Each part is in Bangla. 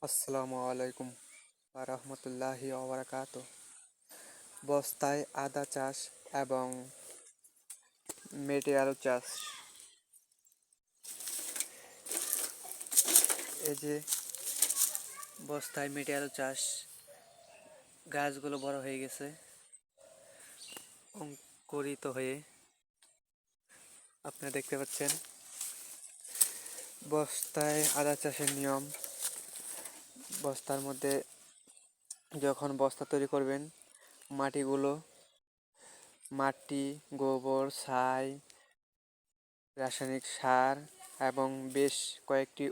আসসালামু আলাইকুম রহমতুল্লাহি ওবরাকাত। বস্তায় আদা চাষ এবং মেটে আলু চাষ। এই যে বস্তায় মেটে আলু চাষ, গাছগুলো বড় হয়ে গেছে অঙ্কুরিত হয়ে, আপনারা দেখতে পাচ্ছেন। বস্তায় আদা চাষের নিয়ম: বস্তার মধ্যে যখন বস্তা তৈরি করবেন, মাটি, গোবর, ছাই, রাসায়নিক সার এবং বেশ কয়েকটি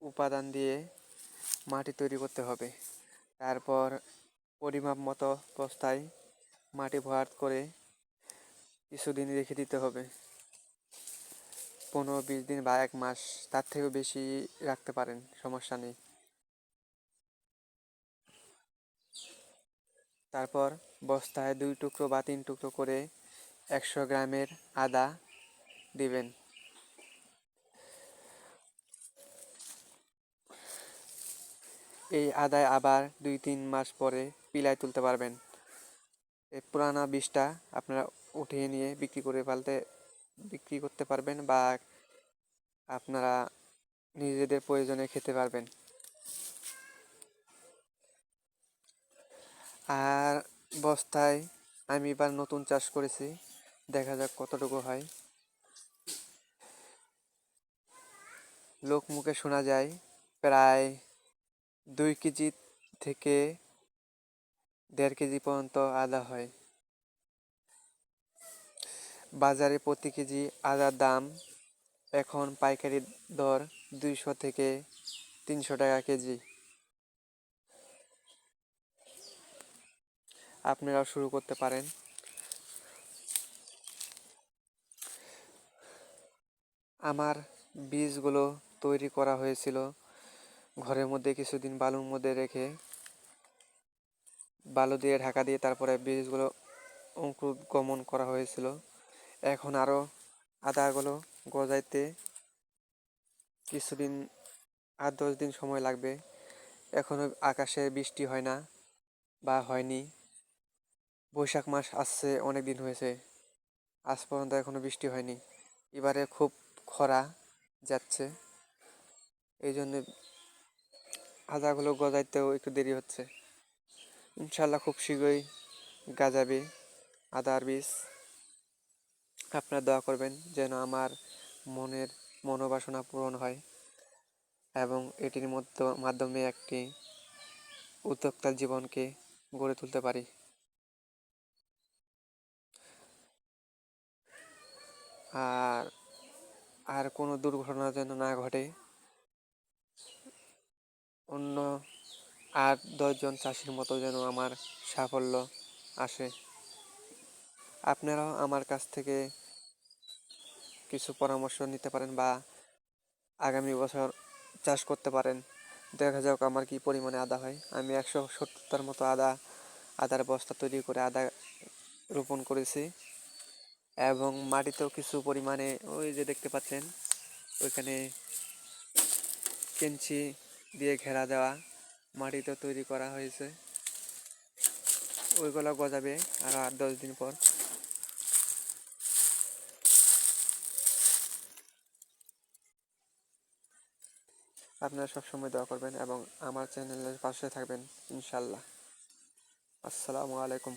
উপাদান দিয়ে মাটি তৈরি করতে হবে। তারপর পরিমাপ মতো বস্তায় মাটি ভরাট করে কিছুদিন রেখে দিতে হবে। 15-20 দিন বা 1 মাস, তার থেকেও বেশি রাখতে পারেন, সমস্যা নেই। তারপর বস্তায় 2 টুকরো বা 3 টুকরো করে 100 গ্রামের আদা দিবেন। এই আদায় আবার 2-3 মাস পরে পিলায় তুলতে পারবেন। এই পুরানা বীজটা আপনারা উঠিয়ে নিয়ে বিক্রি করতে পারবেন বা আপনারা নিজেদের প্রয়োজনে খেতে পারবেন। আর বস্তায় আমি এবার নতুন চাষ করেছি, দেখা যাক কতটুকু হয়। লোক মুখে শোনা যায় প্রায় 2 কেজি থেকে 1.5 কেজি পর্যন্ত আদা হয়। বাজারে প্রতি কেজি আদার দাম এখন পাইকারি দর 200 থেকে 300 টাকা কেজি। আপনারাও শুরু করতে পারেন। আমার বীজগুলো তৈরি করা হয়েছিল ঘরের মধ্যে, কিছুদিন বালুর মধ্যে রেখে, বালু দিয়ে ঢাকা দিয়ে তারপরে বীজগুলো অঙ্কুরোদ্গমন করা হয়েছিল। এখন আরও আদাগুলো গজাইতে কিছুদিন, 8-10 দিন সময় লাগবে। এখনো আকাশে বৃষ্টি হয় না বা হয়নি। বৈশাখ মাস আসছে, অনেক দিন হয়েছে, আজ পর্যন্ত এখনো বৃষ্টি হয়নি। এবারে খুব খরা যাচ্ছে, এই জন্য আদাগুলো গজাইতেও একটু দেরি হচ্ছে। ইনশাল্লাহ খুব শীঘ্রই গাজাবে আদার বীজ। আপনারা দোয়া করবেন যেন আমার মনের মনোবাসনা পূরণ হয় এবং এটির মাধ্যমে একটি উদ্যোক্তার জীবনকে গড়ে তুলতে পারি। আর কোনো দুর্ঘটনা যেন না ঘটে, অন্য 8-10 জন চাষির মতো যেন আমার সাফল্য আসে। আপনারাও আমার কাছ থেকে কিছু পরামর্শ নিতে পারেন বা আগামী বছর চাষ করতে পারেন। দেখা যাক আমার কি পরিমাণে আদা হয়। আমি 170টার মতো আদার বস্তা তৈরি করে আদা রোপণ করেছি এবং মাটিতেও কিছু পরিমাণে, ওই যে দেখতে পাচ্ছেন ওইখানে কেঞ্চি দিয়ে ঘেরা দেওয়া মাটিতে তৈরি করা হয়েছে। ওইগুলো গজাবে আরও 8-10 দিন পর। আপনারা সবসময় দোয়া করবেন এবং আমার চ্যানেলের পাশে থাকবেন ইনশাল্লাহ। আসসালামু আলাইকুম।